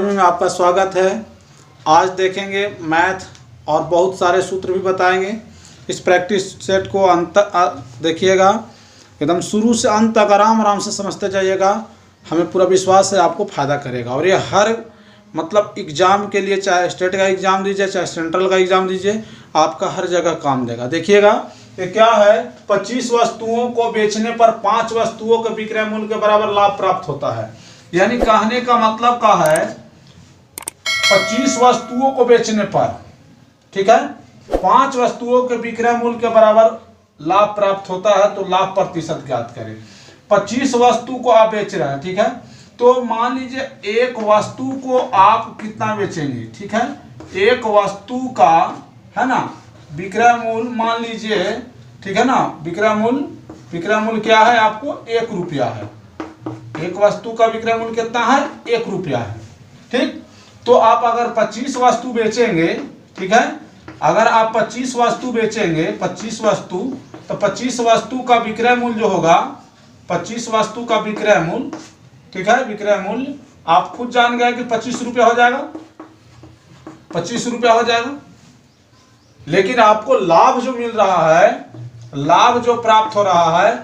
में आपका स्वागत है। आज देखेंगे मैथ और बहुत सारे सूत्र भी बताएंगे। इस प्रैक्टिस सेट को अंत देखिएगा, एकदम शुरू से अंत तक आराम से समझते जाइएगा। हमें पूरा विश्वास है आपको फ़ायदा करेगा। और ये हर मतलब एग्ज़ाम के लिए, चाहे स्टेट का एग्ज़ाम दीजिए चाहे सेंट्रल का एग्ज़ाम दीजिए, आपका हर जगह काम देगा। देखिएगा ये क्या है, 25 वस्तुओं को बेचने पर 5 वस्तुओं के विक्रय मूल्य के बराबर लाभ प्राप्त होता है। यानी कहने का मतलब का है 25 वस्तुओं को बेचने पर, ठीक है, 5 वस्तुओं के विक्रय मूल्य के बराबर लाभ प्राप्त होता है। तो लाभ प्रतिशत ज्ञात करें। 25 वस्तु को आप बेच रहे हैं, ठीक है, तो मान लीजिए एक वस्तु को आप कितना बेचेंगे, ठीक है, एक वस्तु का है ना विक्रय मूल्य मान लीजिए, ठीक है ना, विक्रय मूल्य क्या है, आपको 1 रुपया है। एक वस्तु का विक्रय मूल्य कितना है, 1 रुपया है। ठीक, तो आप अगर 25 वस्तु बेचेंगे, ठीक है, अगर आप 25 वस्तु बेचेंगे, 25 वस्तु, तो 25 वस्तु का विक्रय मूल्य जो होगा, 25 वस्तु का विक्रय मूल्य, ठीक है, विक्रय मूल्य आप खुद जान गए कि 25 रुपया हो जाएगा, 25 रुपया हो जाएगा। लेकिन आपको लाभ जो मिल रहा है, लाभ जो प्राप्त हो रहा है,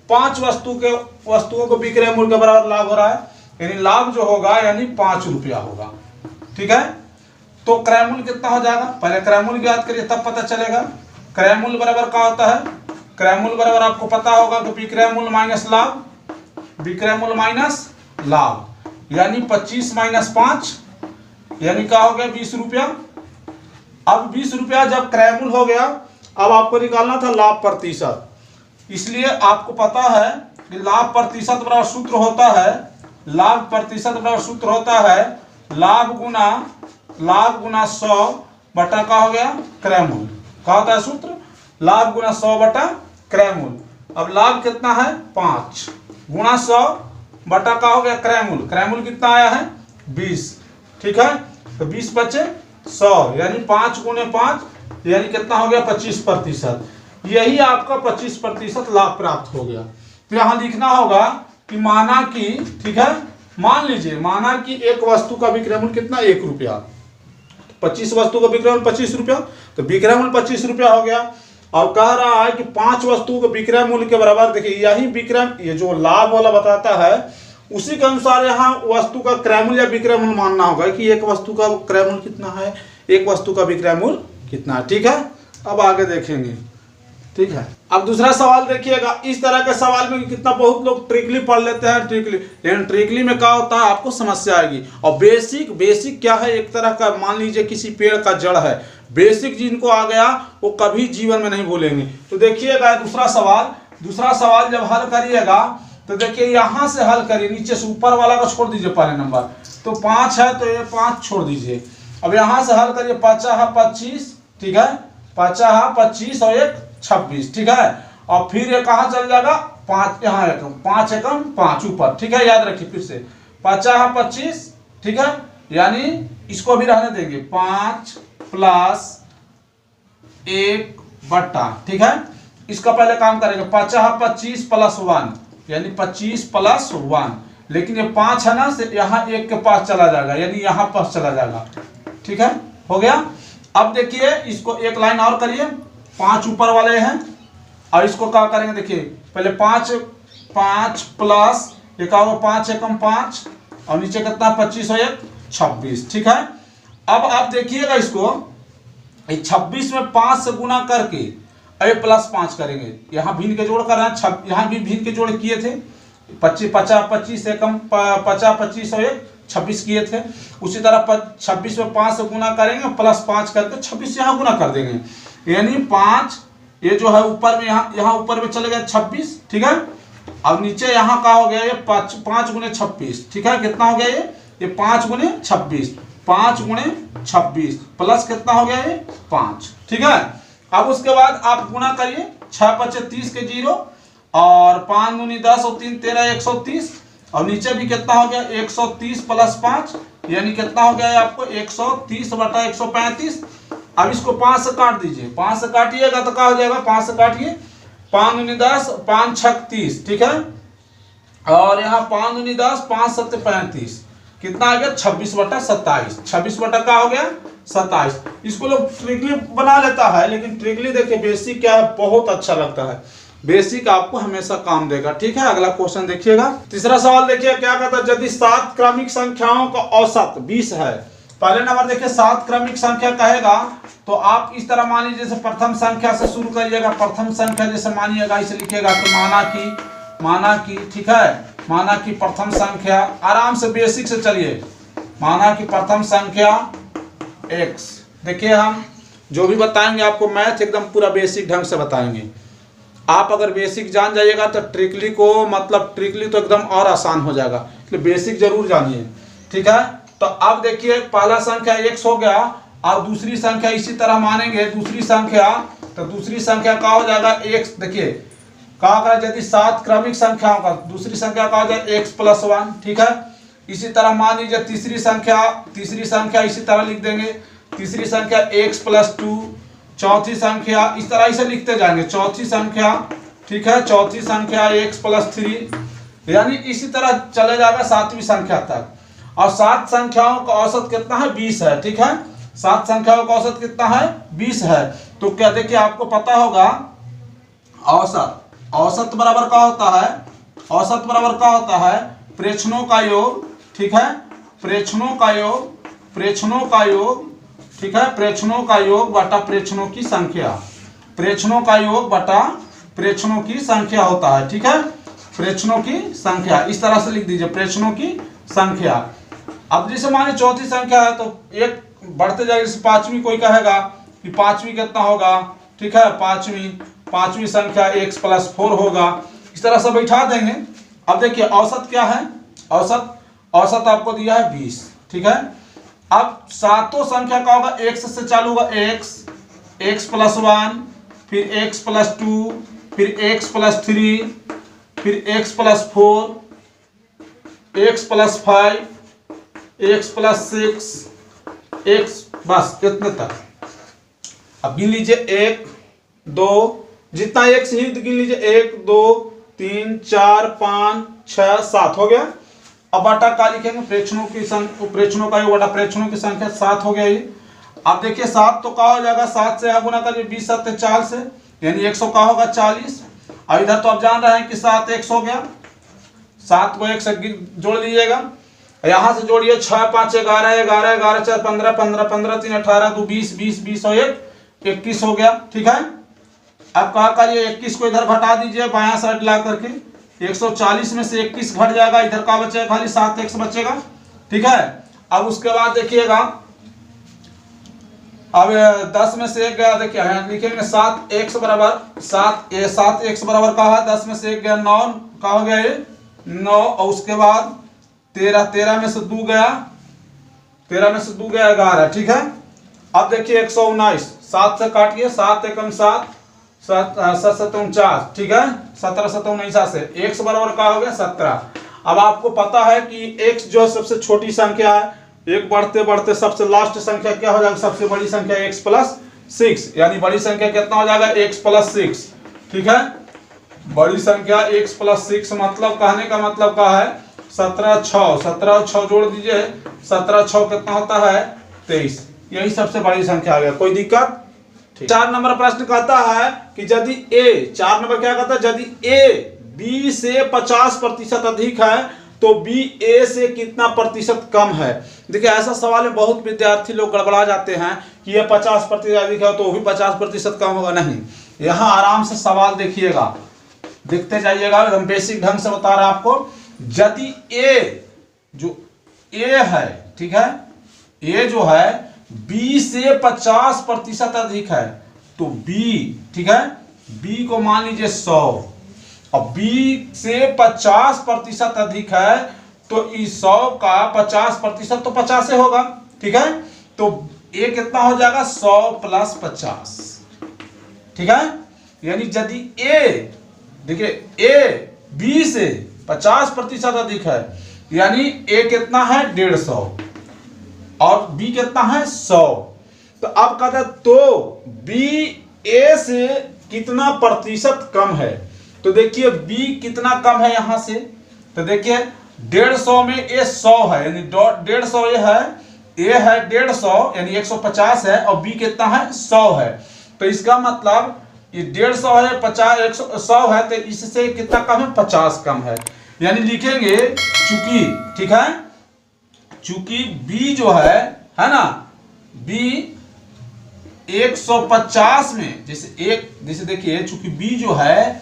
5 वस्तुओं को विक्रय मूल्य के बराबर लाभ हो रहा है, यानी लाभ जो होगा यानी 5 रुपया होगा। ठीक है, तो क्रय मूल्य कितना हो जाएगा, पहले क्रय मूल्य ज्ञात करिए तब पता चलेगा। क्रय मूल्य बराबर क्या होता है, क्रय मूल्य बराबर आपको पता होगा कि विक्रय मूल्य माइनस लाभ, विक्रय मूल्य माइनस लाभ, यानी 25 माइनस 5 यानी क्या हो गया, 20 रुपया। अब 20 रुपया जब क्रय मूल्य हो गया, अब आपको निकालना था लाभ प्रतिशत। इसलिए आपको पता है कि लाभ प्रतिशत बराबर सूत्र होता है, लाभ प्रतिशत बराबर सूत्र होता है लाभ गुना 100 बटा का हो गया क्रय मूल्य। क्या होता है सूत्र, लाभ गुना 100 बटा क्रय मूल्य। अब लाभ कितना है 5 गुना 100 बटा का हो गया क्रय मूल्य। क्रय मूल्य कितना आया है 20, ठीक है, तो 20 बचे 100 यानी 5 गुने 5 यानी कितना हो गया 25%। यही आपका 25% लाभ प्राप्त हो गया। तो यहां लिखना होगा कि माना कि, ठीक है, मान लीजिए माना कि एक वस्तु का विक्रय मूल्य कितना 1 रुपया, 25 वस्तु का विक्रय मूल्य 25 रुपया, तो विक्रय मूल्य 25 रुपया हो गया। और कह रहा है कि 5 वस्तुओं के विक्रय मूल्य के बराबर, देखिए यही विक्रय, ये जो लाभ वाला बताता है उसी के अनुसार यहाँ वस्तु का क्रय मूल्य या विक्रय मूल्य मानना होगा कि एक वस्तु का क्रय मूल्य कितना है, एक वस्तु का विक्रय मूल्य कितना है। ठीक है, अब आगे देखेंगे। ठीक है, अब दूसरा सवाल देखिएगा। इस तरह के सवाल में कितना बहुत लोग ट्रिकली पढ़ लेते हैं, ट्रिकली, लेकिन ट्रिकली में क्या होता है आपको समस्या आएगी। और बेसिक क्या है, एक तरह का मान लीजिए किसी पेड़ का जड़ है, बेसिक जिनको आ गया वो कभी जीवन में नहीं भूलेंगे। तो देखिएगा दूसरा सवाल जब हल करिएगा तो देखिए यहां से हल करिए, नीचे से ऊपर वाला को छोड़ दीजिए पहले नंबर, तो 5 है तो ये 5 छोड़ दीजिए। अब यहां से हल करिए, 5 है 25, ठीक है, 5 है 25 और 1 26, ठीक है, और फिर ये कहाँ चल जाएगा 5, यहाँ 5 एकम 5 ऊपर, ठीक है, याद रखिए फिर से 5 है 25, ठीक है, यानी इसको भी रहने देंगे 5 प्लस 1 बट्टा, ठीक है, इसका पहले काम करेंगे 5 है 25 प्लस 1 यानी 25 प्लस 1, लेकिन ये 5 है ना से यहाँ 1 के पास चला जाएगा यानी यहाँ पास चला जाएगा। ठीक है, हो गया। अब देखिए इसको एक लाइन और करिए, 5 ऊपर वाले हैं और इसको क्या करेंगे, देखिए पहले 5 प्लस ये क्या होगा 5 एकम 5 और नीचे कितना 25 और 1 26, ठीक है। अब आप देखिएगा इसको 26 में 5 से गुना करके अरे प्लस 5 करेंगे, यहाँ भिन्न के जोड़ कर रहे हैं, यहाँ भी भिन्न के जोड़ किए थे 25 एकम 50 25 और 1 26 किए थे। उसी तरह 26 में 5 से गुना करेंगे प्लस 5 करके 26 यहाँ गुना कर देंगे, यानी 5 ये जो है ऊपर में यहाँ ऊपर में चले गए 26, ठीक है। अब नीचे यहाँ का हो गया ये 5 गुने 26, ठीक है, कितना हो गया ये 5 गुने 26, 5 गुने 26 प्लस कितना हो गया ये 5, ठीक है। अब उसके बाद आप गुना करिए, 6 5 30 के 0 और 5 दूनी 10 और 3 13 130 और नीचे भी कितना हो गया 130 प्लस 5 यानी कितना हो गया आपको 130 बटा 135। अब इसको 5 से काट दीजिए, 5 से काटिएगा तो क्या हो जाएगा, 5 से काटिए, 5 दूनी 10 5 6 30, ठीक है, और यहाँ 5 दूनी 10 5 7 35 कितना आ गया 26/27। 26 का हो गया 27। इसको लोग ट्रिकली बना लेता है, लेकिन ट्रिकली देखिए बेसिक क्या है, बहुत अच्छा लगता है। बेसिक आपको हमेशा काम देगा। ठीक है, अगला क्वेश्चन देखिएगा। तीसरा सवाल देखिए क्या कहता है, यदि 7 क्रमिक संख्याओं का औसत 20 है। पहले नंबर देखिए 7 क्रमिक संख्या कहेगा तो आप इस तरह मान लीजिए, जैसे प्रथम संख्या से शुरू करिएगा। प्रथम संख्या जैसे मानिएगा इसे लिखिएगा तो माना कि ठीक है, माना कि प्रथम संख्या, आराम से बेसिक से चलिए, माना कि प्रथम संख्या x। देखिए हम जो भी बताएंगे आपको मैथ एकदम पूरा बेसिक ढंग से बताएंगे। आप अगर बेसिक जान जाइएगा तो ट्रिकली को, मतलब ट्रिकली तो एकदम और आसान हो जाएगा, इसलिए बेसिक जरूर जानिए। ठीक है, तो अब देखिए पहला संख्या x हो गया और दूसरी संख्या इसी तरह मानेंगे, दूसरी संख्या, तो दूसरी संख्या का हो जाएगा x। देखिए कहा कर, यदि 7 क्रमिक संख्याओं का दूसरी संख्या का हो जाए x+1। ठीक है, इसी तरह मान लीजिए तीसरी संख्या इसी तरह लिख देंगे, तीसरी संख्या x+2, चौथी संख्या इस तरह इसे लिखते जाएंगे, चौथी संख्या, ठीक है, चौथी संख्या x+3, यानी इसी तरह चले जाएगा 7वीं संख्या तक। और 7 संख्याओं का औसत कितना है, 20 है। ठीक है, 7 संख्याओं का औसत कितना है, 20 है। तो क्या देखिए आपको पता होगा औसत बराबर का होता है, औसत बराबर का होता है प्रेक्षणों का योग। ठीक है, प्रेक्षणों का योग, ठीक है, प्रेक्षणों का योग बटा प्रेक्षणों की संख्या, प्रेक्षणों का योग बटा प्रेक्षणों की संख्या होता है। ठीक है, प्रेक्षणों की संख्या इस तरह से लिख दीजिए, प्रेक्षणों की संख्या। अब जैसे मानिए चौथी संख्या है तो एक बढ़ते जाएगा, जैसे 5वीं कोई कहेगा कि 5वीं कितना होगा। ठीक है, पांचवी संख्या x+4 होगा, इस तरह से बैठा देंगे। अब देखिए औसत क्या है, औसत आपको दिया है 20। ठीक है, अब सातों संख्या का होगा x से चालू होगा, x+1, फिर x+2, फिर x+3, फिर x+4, x+5, x+6, x, बस इतने तक। अब गिन लीजिए 1 2, जितना x ही गिन लीजिए, 1 2 3 4 5 6 7 हो गया। अब बटा का लिखेंगे, प्रेक्षणों की संख्या, प्रेक्षणों का योग बटा प्रेक्षणों की संख्या 7 हो गया ये। अब देखिए 7 तो का हो जाएगा, 7 से आप गुना करिए, 20 7 4 से, यानी 100 का होगा 40। और इधर तो आप जान रहे हैं कि 7 x हो गया, 7 को 1 से जोड़ लीजिएगा, यहां से जोड़िए 6 5 11 11 11 4 15 15 15 3 18 2 20 20 20 और 1 21 हो गया। ठीक है, अब कहा करिए 21 को इधर घटा दीजिए बायां साइड ला करके, 140 में से 21 घट जाएगा, इधर का बचेगा खाली 7x बचेगा। ठीक है, अब उसके बाद देखिएगा, अब 10 में से 1 गया, देखिए लिखेंगे 7x बराबर 7x बराबर का है, 10 में से 1 गया 9 का हो गया ये 9, और उसके बाद 13 में से 2 गया, 13 में से 2 गया 11। ठीक है, अब देखिए 119, 7 से काटिए, 7 एकम 7 7 7 49। ठीक है, 17 7 49 से x बराबर का हो गया 17। अब आपको पता है कि x जो सबसे छोटी संख्या है, एक बढ़ते बढ़ते सबसे लास्ट संख्या क्या हो जाएगा, सबसे बड़ी संख्या x+6, यानी बड़ी संख्या कितना हो जाएगा, x+6। ठीक है, बड़ी संख्या x+6, मतलब कहने का मतलब क्या है, 17 6 जोड़ दीजिए, 17 6 कितना होता है 23, यही सबसे बड़ी संख्या आ गया। कोई दिक्कत? 4 नंबर प्रश्न कहता है कि यदि a, 4 नंबर क्या कहता है, यदि a b से 50% अधिक है तो b a से कितना प्रतिशत कम है। देखिए ऐसा सवाल में बहुत विद्यार्थी लोग गड़बड़ा जाते हैं कि ये 50% अधिक है तो वो भी 50% कम होगा। नहीं, यहाँ आराम से सवाल देखिएगा, देखते जाइएगा, एकदम बेसिक ढंग से बता रहा आपको। यदि a जो a है, ठीक है, a जो है b से 50% अधिक है तो b, ठीक है, b को मान लीजिए 100, और b से 50% अधिक है तो इस 100 का 50% तो 50 से होगा। ठीक है, तो a कितना हो जाएगा 100 + 50। ठीक है, यानी यदि a, देखिए a b से 50% अधिक है, यानी a कितना है 150 और b कितना है 100। तो अब कहते हैं तो b a से कितना प्रतिशत कम है। तो देखिए b कितना कम है यहां से, तो देखिए 150 में ए 100 है, यानी 150 ये है, ए है 150 यानी 150 है, और बी कितना है 100 है। तो इसका मतलब ये 150 है, 50 100 है, तो इससे कितना कम है 50 कम है। यानी लिखेंगे चूंकि, ठीक है, चूंकि बी जो है ना, बी 150 में, जैसे देखिए चूंकि बी जो है,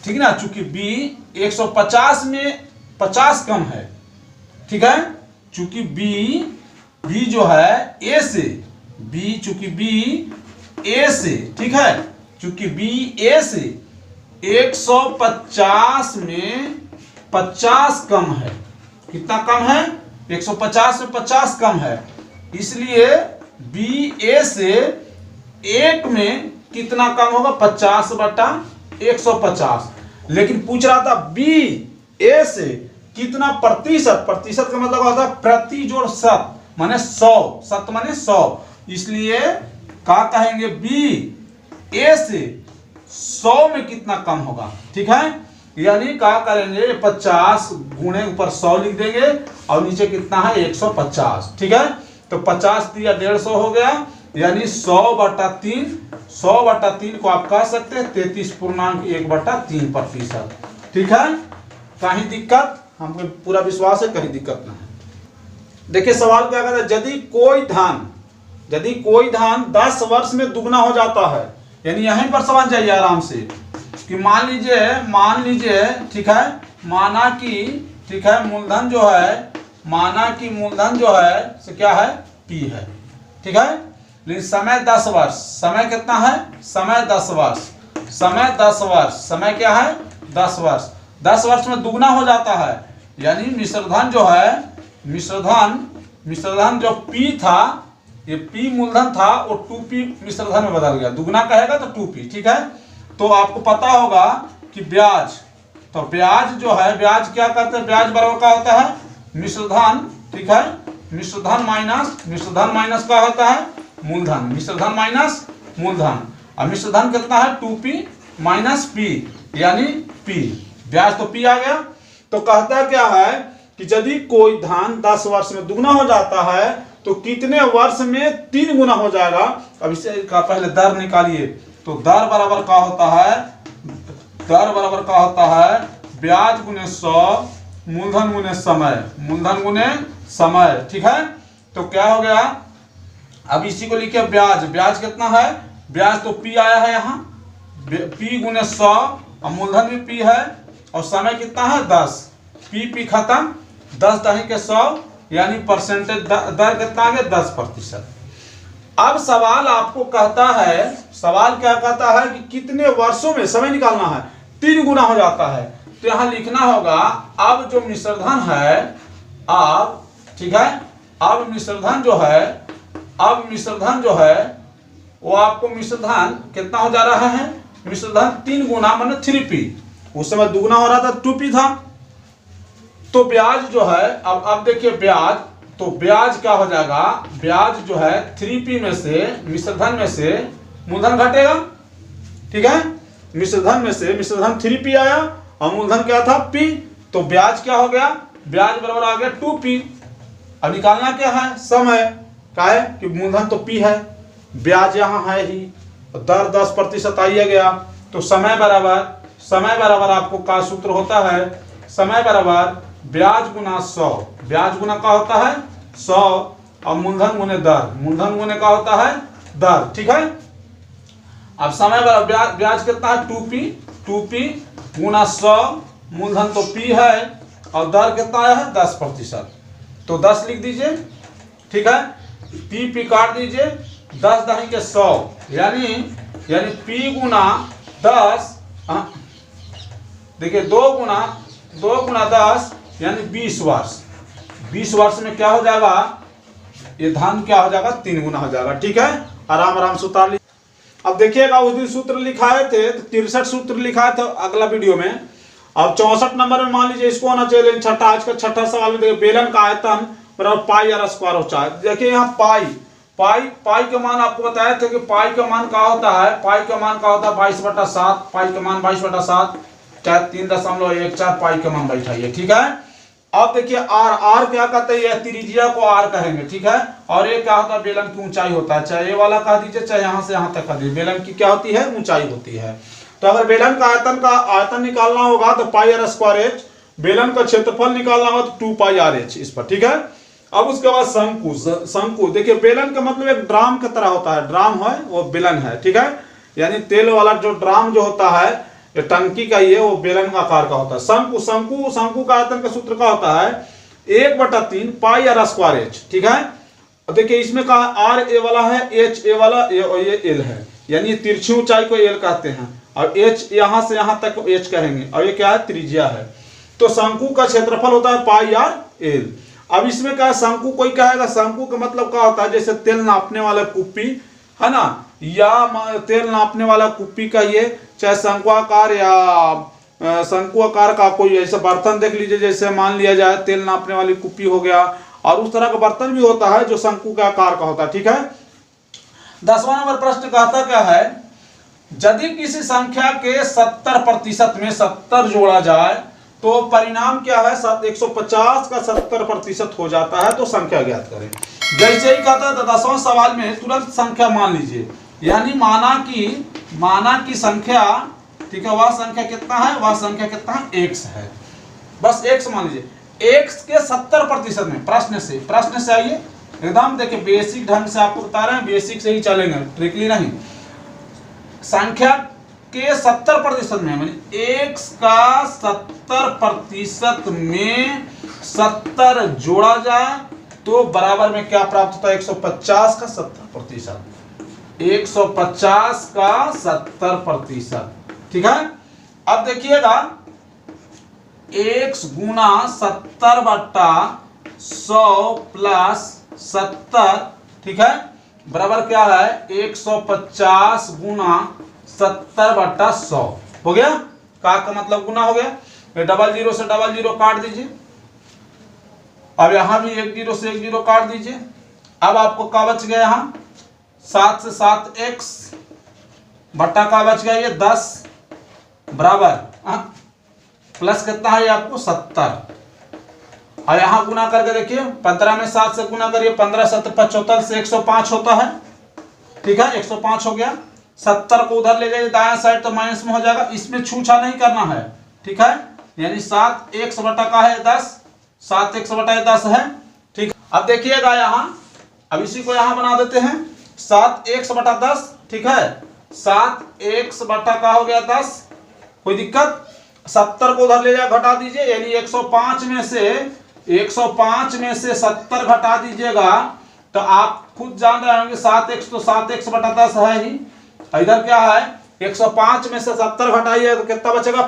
ठीक ना, चूंकि बी 150 में 50 कम है, ठीक है, चूंकि बी जो है ए से, बी चूंकि बी ए से, ठीक है, चूंकि बी ए से 150 में 50 कम है। कितना कम है? 150 में 50 कम है, इसलिए बी ए से एक में कितना कम होगा? 50/150। लेकिन पूछ रहा था बी ए से कितना प्रतिशत, प्रतिशत का मतलब होता है प्रति जोड़ शत, माने 100, शत माने 100, इसलिए क्या कहेंगे? बी ए से 100 में कितना कम होगा, ठीक है, यानी क्या करेंगे? 50 गुणे ऊपर 100 लिख देंगे और नीचे कितना है? 150, ठीक है। तो 50 दिया 150 हो गया, यानी 100/3, 100/3 को आप कह सकते हैं 33.1/3%, ठीक है। कहीं दिक्कत? हमको पूरा विश्वास है कहीं दिक्कत ना है। देखिए सवाल क्या कहता है, यदि कोई धान 10 वर्ष में दुगना हो जाता है, यानी यहीं पर समझ जाइए आराम से कि मान लीजिए, ठीक है, माना कि, ठीक है, मूलधन जो है, माना कि मूलधन जो है से क्या है? P है, ठीक है, लेकिन समय 10 वर्ष, समय कितना है? समय 10 वर्ष, समय 10 वर्ष, समय क्या है? 10 वर्ष, 10 वर्ष में दुगना हो जाता है, यानी मिश्रधन जो है, मिश्रधन जो P था, ये P मूलधन था, वो 2P मिश्रधन में बदल गया, दुगना कहेगा तो 2P, ठीक है। तो आपको पता होगा कि ब्याज, तो ब्याज जो है, ब्याज क्या करते हैं? ब्याज बराबर का होता है मिश्रधन, ठीक है, मिश्रधन माइनस का होता है मूलधन, मिश्रधन माइनस मूलधन, और मिश्रधन कितना है? 2P माइनस P, यानी P, ब्याज तो P आ गया। तो कहता क्या है कि यदि कोई धान 10 वर्ष में दुगना हो जाता है तो कितने वर्ष में 3 गुना हो जाएगा? अब इसे का पहले दर निकालिए, तो दर बराबर का होता है ब्याज गुने 100 मूलधन गुने समय, ठीक है। तो क्या हो गया? अब इसी को लिखिए ब्याज कितना है? ब्याज तो P आया है यहाँ, P गुने 100, और मूलधन भी P है, और समय कितना है? 10, P खत्म, 10 दही के 100, यानी परसेंटेज दर कितना आ गया? 10%। अब सवाल आपको कहता है, सवाल क्या कहता है कि कितने वर्षों में समय निकालना है? 3 गुना हो जाता है, तो यहाँ लिखना होगा अब जो मिश्रधन है, अब, ठीक है, अब मिश्रधन जो है वो आपको मिश्रधन कितना हो जा रहा है? मिश्रधन 3 गुना माने 3P, उस समय दुगुना हो रहा था 2P था। तो ब्याज जो है, अब देखिए ब्याज, तो ब्याज क्या हो जाएगा? ब्याज जो है 3P में से, मिश्रधन में से मूलधन घटेगा, ठीक है, मिश्रधन 3P आया और मूलधन क्या था? P, तो ब्याज क्या हो गया? ब्याज बराबर आ गया 2P। अब निकालना क्या है? समय का है कि मूलधन तो P है, ब्याज यहाँ है ही, दर 10% आइए गया, तो समय बराबर आपको का सूत्र होता है? समय बराबर ब्याज गुना 100, ब्याज गुना का होता है 100, और मूलधन गुने दर, मूलधन गुने का होता है दर, ठीक है। अब समय बराबर ब्याज कितना है? 2P गुना 100, मूलधन तो P है, और दर कितना आया है? 10%, तो 10 लिख दीजिए, ठीक है, P काट दीजिए, 10 दही के 100, यानी P गुना 10, देखिए 2 गुना 10 यानी 20 वर्ष, 20 वर्ष में क्या हो जाएगा? ये धान क्या हो जाएगा? 3 गुना हो जाएगा, ठीक है। आराम से उतार लीजिए। अब देखिएगा उस दिन सूत्र लिखाए थे, तो 63 सूत्र लिखाए थे अगला वीडियो में, अब 64 नंबर में मान लीजिए इसको होना चाहिए, लेकिन आज का छठा सवाल में देखिए बेलन का आयतन बराबर पाई आर स्क्वायर होता है। देखिए यहाँ पाई का मान आपको बताया था कि पाई का मान क्या होता है? पाई का मान क्या होता है? 22/7, पाई का मान 22/7, चाहे 3.14 पाई का मान बैठाइए, ठीक है। अब देखिए आर, आर क्या कहते हैं, यह त्रिज्या को आर कहेंगे, ठीक है। और ये क्या होता है, बेलन की ऊंचाई होता है, चाहे ये वाला कह दीजिए चाहे यहां से यहां तक कह दीजिए, बेलन की क्या होती है, ऊंचाई होती है। तो अगर बेलन का आयतन निकालना होगा तो पाई आर स्क्वायर एच, बेलन का क्षेत्रफल निकालना होगा तो 2 पाई आर एच इस पर, ठीक है। अब उसके बाद शंकु, शंकु देखिए बेलन का मतलब एक ड्राम की तरह होता है, ड्राम है वो बेलन है, ठीक है। यानी तेल वाला जो ड्राम जो होता है, ये टंकी का ही है, वो बेलन का आकार का होता है। शंकु, शंकु, शंकु का आयतन का सूत्र का होता है 1/3 पाई आर स्क्वायर एच, ठीक है। देखिए इसमें कहा आर ए वाला है, एच ए वाला, ये एल है, यानी तिरछी ऊंचाई को एल कहते हैं, और एच यहां से यहां तक एच कहेंगे, और ये क्या है, त्रिज्या है। तो शंकु का क्षेत्रफल होता है पाई आर एल। अब इसमें क्या है, शंकु कोई कहेगा, शंकु का मतलब क्या होता है, जैसे तेल नापने वाला कुप्पी है ना, या तेल नापने वाला कुप्पी कहिए, चाहे शंकुआकार या शंकुआकार का कोई ऐसा बर्तन देख लीजिए, जैसे मान लिया जाए तेल नापने वाली कुप्पी हो गया, और उस तरह का बर्तन भी होता है जो शंकु के आकार का होता है, ठीक है। 10वां नंबर प्रश्न कहता क्या है, यदि किसी संख्या के 70% में 70 जोड़ा जाए तो परिणाम क्या है, 150 का 70% हो जाता है, तो संख्या ज्ञात करें। जैसे ही कहता है 10वां सवाल में तुरंत संख्या मान लीजिए, यानी माना की संख्या, ठीक है, वह संख्या कितना है, वह संख्या कितना है, x है, बस x मान लीजिए। x के 70% में, प्रश्न से आइए एकदम, देखिए बेसिक ढंग से आपको बता रहे हैं, बेसिक से ही चलेंगे, ट्रिकली नहीं। संख्या के 70% में, यानी x का 70% में 70 जोड़ा जाए तो बराबर में क्या प्राप्त होता है, 150 का 70%, 150 का 70%, ठीक है। अब देखिएगा x गुना 70/100 प्लस 70, ठीक है, बराबर क्या है, 150 गुना 70/100 हो गया, का मतलब गुना हो गया। 00 से 00 काट दीजिए, अब यहां भी 10 से 10 काट दीजिए। अब आपको क्या बच गया, यहां 7 से 7x बट्टा का बच गया ये 10 बराबर प्लस कितना है आपको 70, और यहां गुना करके देखिए 15 में 7 से गुना करिए, 15 7 75 से 105 होता है, ठीक है, 105 हो गया। 70 को उधर ले जाइए दाएं साइड तो माइनस में हो जाएगा, इसमें छूछा नहीं करना है, ठीक है, यानी 7x बटा का है 10, 7x बटा 10 है, ठीक। अब देखिएगा यहां, अब इसी को यहां बना देते हैं 7x बटा 10, ठीक है, 7x बटा का हो गया 10, कोई दिक्कत। 70 को उधर ले जाए घटा दीजिए, यानी 105 में से 70 घटा दीजिएगा तो आप खुद जान रहे होंगे 7x तो 7x बटा 10 है ही, इधर क्या है 105 में से 70 घटाइए तो कितना बचेगा,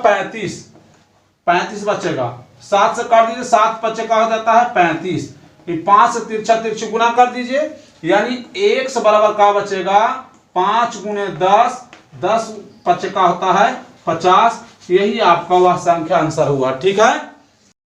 35 बचेगा। 7 से काट दीजिए, 7 5 का हो जाता है 35, 5 से तिरछी गुना कर दीजिए, यानी x बराबर का बचेगा 5 गुने 10, 10 5 का होता है 50, यही आपका वह संख्या आंसर हुआ, ठीक है।